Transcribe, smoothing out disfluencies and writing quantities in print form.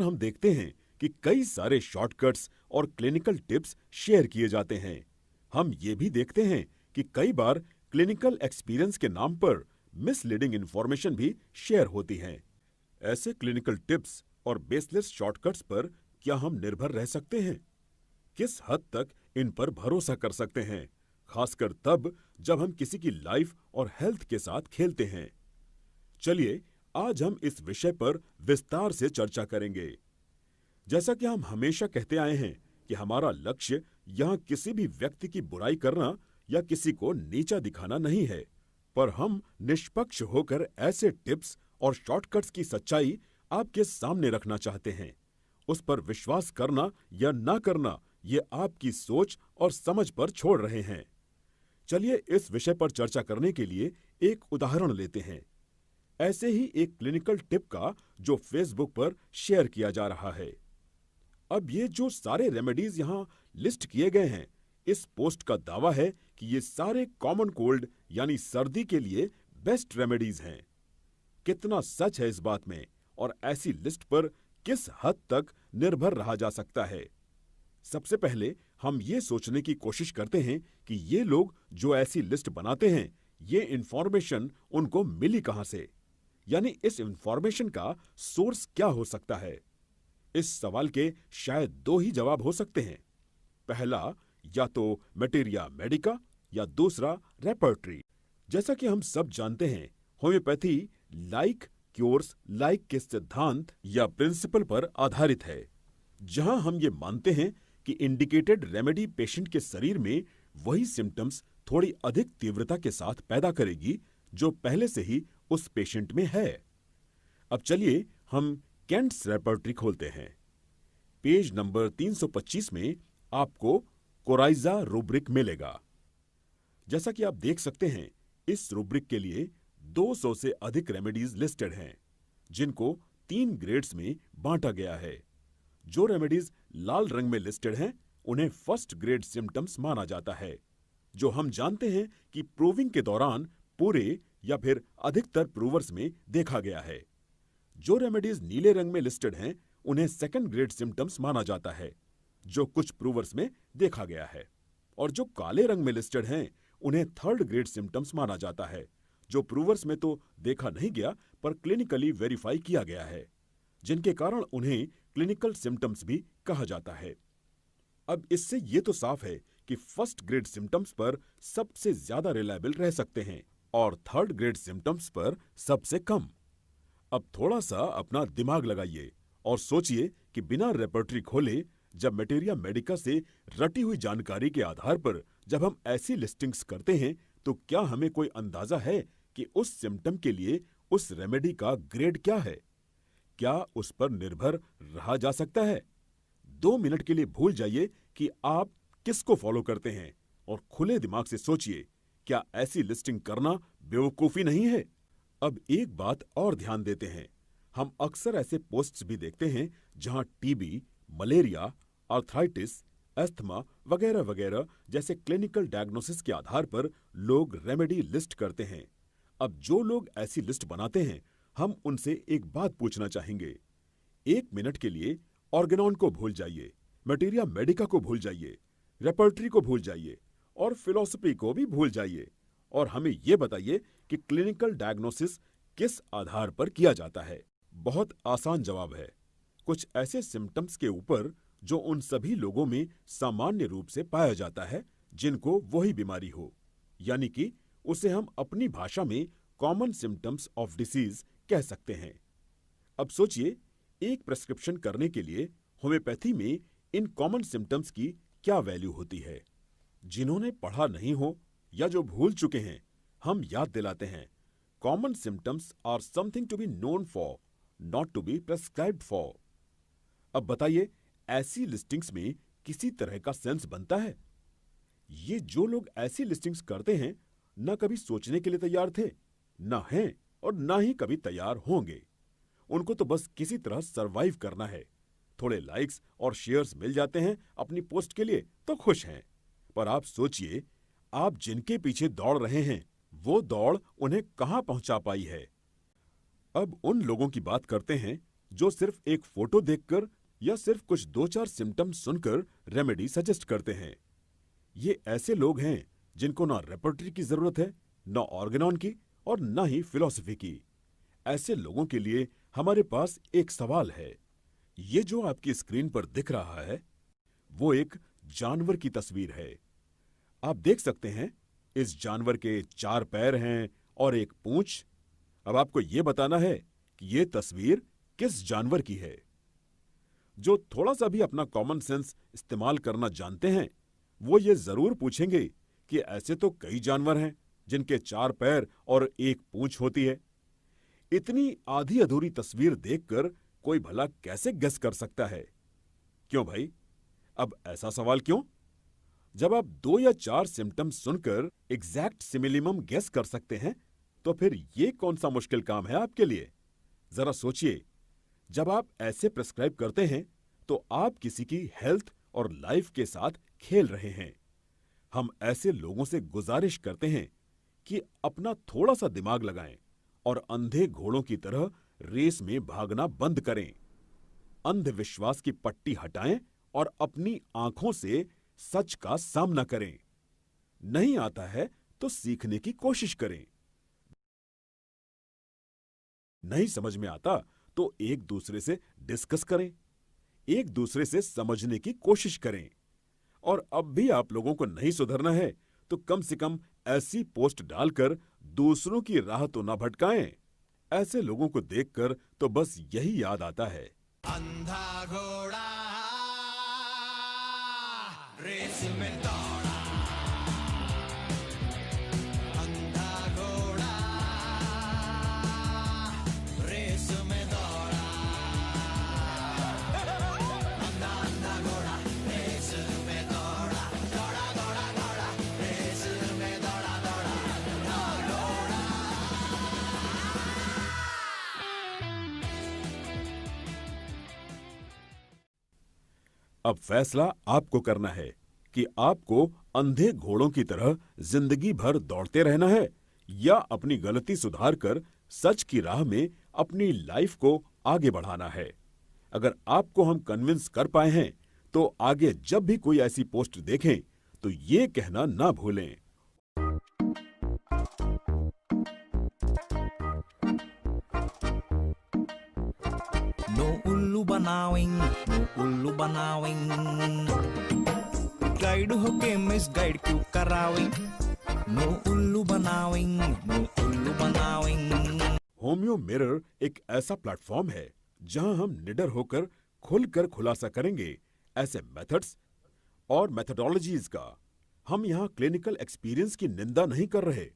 हम देखते हैं कि कई सारे शॉर्टकट्स और क्लिनिकल टिप्स शेयर किए जाते हैं। हम ये भी देखते हैं कि कई बार क्लिनिकल एक्सपीरियंस के नाम पर मिसलीडिंग इंफॉर्मेशन भी शेयर होती है। ऐसे क्लिनिकल टिप्स और बेसलेस शॉर्टकट्स पर क्या हम निर्भर रह सकते हैं? किस हद तक इन पर भरोसा कर सकते हैं, खासकर तब जब हम किसी की लाइफ और हेल्थ के साथ खेलते हैं? चलिए आज हम इस विषय पर विस्तार से चर्चा करेंगे। जैसा कि हम हमेशा कहते आए हैं कि हमारा लक्ष्य यहाँ किसी भी व्यक्ति की बुराई करना या किसी को नीचा दिखाना नहीं है, पर हम निष्पक्ष होकर ऐसे टिप्स और शॉर्टकट्स की सच्चाई आपके सामने रखना चाहते हैं। उस पर विश्वास करना या ना करना ये आपकी सोच और समझ पर छोड़ रहे हैं। चलिए इस विषय पर चर्चा करने के लिए एक उदाहरण लेते हैं। ऐसे ही एक क्लिनिकल टिप का जो फेसबुक पर शेयर किया जा रहा है। अब ये जो सारे रेमेडीज यहाँ लिस्ट किए गए हैं, इस पोस्ट का दावा है कि ये सारे कॉमन कोल्ड यानी सर्दी के लिए बेस्ट रेमेडीज हैं। कितना सच है इस बात में और ऐसी लिस्ट पर किस हद तक निर्भर रहा जा सकता है? सबसे पहले हम ये सोचने की कोशिश करते हैं कि ये लोग जो ऐसी लिस्ट बनाते हैं, ये इंफॉर्मेशन उनको मिली कहाँ से, यानी इस इंफॉर्मेशन का सोर्स क्या हो सकता है? इस सवाल के शायद दो ही जवाब हो सकते हैं। पहला, या तो मटेरिया मेडिका या दूसरा रेपर्टरी। जैसा कि हम सब जानते हैं, होम्योपैथी लाइक क्योर्स लाइक के सिद्धांत या प्रिंसिपल पर आधारित है, जहां हम ये मानते हैं कि इंडिकेटेड रेमेडी पेशेंट के शरीर में वही सिम्टम्स थोड़ी अधिक तीव्रता के साथ पैदा करेगी जो पहले से ही उस पेशेंट में है। अब चलिए हम केंट्स रेपर्टरी खोलते हैं। पेज नंबर 325 में आपको कोराइजा रूब्रिक मिलेगा। जैसा कि आप देख सकते हैं, इस रूब्रिक के लिए 200 से अधिक रेमेडीज लिस्टेड हैं, जिनको 3 ग्रेड्स में बांटा गया है। जो रेमेडीज लाल रंग में लिस्टेड हैं, उन्हें फर्स्ट ग्रेड सिम्टम्स माना जाता है, जो हम जानते हैं कि प्रूविंग के दौरान पूरे या फिर अधिकतर प्रूवर्स में देखा गया है। जो रेमेडीज नीले रंग में लिस्टेड हैं, उन्हें सेकंड ग्रेड सिम्टम्स माना जाता है, जो कुछ प्रूवर्स में देखा गया है। और जो काले रंग में लिस्टेड हैं, उन्हें थर्ड ग्रेड सिम्टम्स माना जाता है, जो प्रूवर्स में तो देखा नहीं गया पर क्लिनिकली वेरीफाई किया गया है, जिनके कारण उन्हें क्लिनिकल सिम्टम्स भी कहा जाता है। अब इससे ये तो साफ है कि फर्स्ट ग्रेड सिम्टम्स पर सबसे ज्यादा रिलायबल रह सकते हैं और थर्ड ग्रेड सिम्टम्स पर सबसे कम। अब थोड़ा सा अपना दिमाग लगाइए और सोचिए कि बिना रेपर्टरी खोले, जब मटेरिया मेडिका से रटी हुई जानकारी के आधार पर जब हम ऐसी लिस्टिंग्स करते हैं, तो क्या हमें कोई अंदाजा है कि उस सिम्टम के लिए उस रेमेडी का ग्रेड क्या है? क्या उस पर निर्भर रहा जा सकता है? 2 मिनट के लिए भूल जाइए कि आप किसको फॉलो करते हैं और खुले दिमाग से सोचिए, क्या ऐसी लिस्टिंग करना बेवकूफी नहीं है? अब एक बात और ध्यान देते हैं। हम अक्सर ऐसे पोस्ट्स भी देखते हैं जहां टीबी, मलेरिया, आर्थराइटिस, अस्थमा वगैरह वगैरह जैसे क्लिनिकल डायग्नोसिस के आधार पर लोग रेमेडी लिस्ट करते हैं। अब जो लोग ऐसी लिस्ट बनाते हैं, हम उनसे एक बात पूछना चाहेंगे। 1 मिनट के लिए ऑर्गेनॉन को भूल जाइए, मटेरिया मेडिका को भूल जाइए, रेपर्टरी को भूल जाइए और फिलॉसफी को भी भूल जाइए और हमें ये बताइए कि क्लिनिकल डायग्नोसिस किस आधार पर किया जाता है। बहुत आसान जवाब है, कुछ ऐसे सिम्टम्स के ऊपर जो उन सभी लोगों में सामान्य रूप से पाया जाता है जिनको वही बीमारी हो, यानी कि उसे हम अपनी भाषा में कॉमन सिम्टम्स ऑफ डिसीज कह सकते हैं। अब सोचिए, एक प्रेस्क्रिप्शन करने के लिए होम्योपैथी में इन कॉमन सिम्टम्स की क्या वैल्यू होती है? जिन्होंने पढ़ा नहीं हो या जो भूल चुके हैं, हम याद दिलाते हैं, common symptoms are something to be known for, not to be prescribed for. अब बताइए, ऐसी लिस्टिंग्स में किसी तरह का सेंस बनता है? ये जो लोग ऐसी लिस्टिंग्स करते हैं, न कभी सोचने के लिए तैयार थे, न हैं और न ही कभी तैयार होंगे। उनको तो बस किसी तरह सरवाइव करना है। थोड़े लाइक्स और शेयर्स मिल जाते हैं अपनी पोस्ट के लिए तो खुश हैं। पर आप सोचिए, आप जिनके पीछे दौड़ रहे हैं, वो दौड़ उन्हें कहां पहुंचा पाई है? अब उन लोगों की बात करते हैं जो सिर्फ एक फोटो देखकर या सिर्फ कुछ 2-4 सिम्टम्स सुनकर रेमेडी सजेस्ट करते हैं। ये ऐसे लोग हैं जिनको ना रेपर्टरी की जरूरत है, ना ऑर्गेनॉन की और ना ही फिलॉसफी की। ऐसे लोगों के लिए हमारे पास एक सवाल है। ये जो आपकी स्क्रीन पर दिख रहा है, वो एक जानवर की तस्वीर है। आप देख सकते हैं, इस जानवर के 4 पैर हैं और एक पूंछ। अब आपको ये बताना है कि ये तस्वीर किस जानवर की है। जो थोड़ा सा भी अपना कॉमन सेंस इस्तेमाल करना जानते हैं, वो ये जरूर पूछेंगे कि ऐसे तो कई जानवर हैं जिनके 4 पैर और एक पूंछ होती है। इतनी आधी अधूरी तस्वीर देखकर कोई भला कैसे गेस कर सकता है? क्यों भाई? अब ऐसा सवाल क्यों? जब आप 2 या 4 सिम्टम्स सुनकर एग्जैक्ट सिमिलिमम गेस कर सकते हैं, तो फिर ये कौन सा मुश्किल काम है आपके लिए? जरा सोचिए, जब आप ऐसे प्रिस्क्राइब करते हैं तो आप किसी की हेल्थ और लाइफ के साथ खेल रहे हैं। हम ऐसे लोगों से गुजारिश करते हैं कि अपना थोड़ा सा दिमाग लगाएं और अंधे घोड़ों की तरह रेस में भागना बंद करें। अंधविश्वास की पट्टी हटाएं और अपनी आंखों से सच का सामना करें। नहीं आता है तो सीखने की कोशिश करें। नहीं समझ में आता तो एक दूसरे से डिस्कस करें, एक दूसरे से समझने की कोशिश करें। और अब भी आप लोगों को नहीं सुधरना है तो कम से कम ऐसी पोस्ट डालकर दूसरों की राह तो ना भटकाएं। ऐसे लोगों को देखकर तो बस यही याद आता है, अंधा घोड़ा रेस में दौड़ा, अंधा घोड़ा रेस में दौड़ा, अंधा अंधा घोड़ा रेस में दौड़ा, दौड़ा दौड़ा दौड़ा रेस में दौड़ा, दौड़ा अंधा घोड़ा। अब फैसला आपको करना है कि आपको अंधे घोड़ों की तरह जिंदगी भर दौड़ते रहना है या अपनी गलती सुधारकर सच की राह में अपनी लाइफ को आगे बढ़ाना है। अगर आपको हम कन्विंस कर पाए हैं तो आगे जब भी कोई ऐसी पोस्ट देखें तो ये कहना ना भूलें, No उल्लू बनाविंग, no उल्लू बनाविंग, गाइड होके मिस गाइड क्यों कराविंग, no उल्लू बनाविंग, no उल्लू बनाविंग। होम्यो मिरर एक ऐसा प्लेटफॉर्म है जहां हम निडर होकर खुलकर खुलासा करेंगे ऐसे मेथड्स और मेथोडोलॉजीज का। हम यहां क्लिनिकल एक्सपीरियंस की निंदा नहीं कर रहे,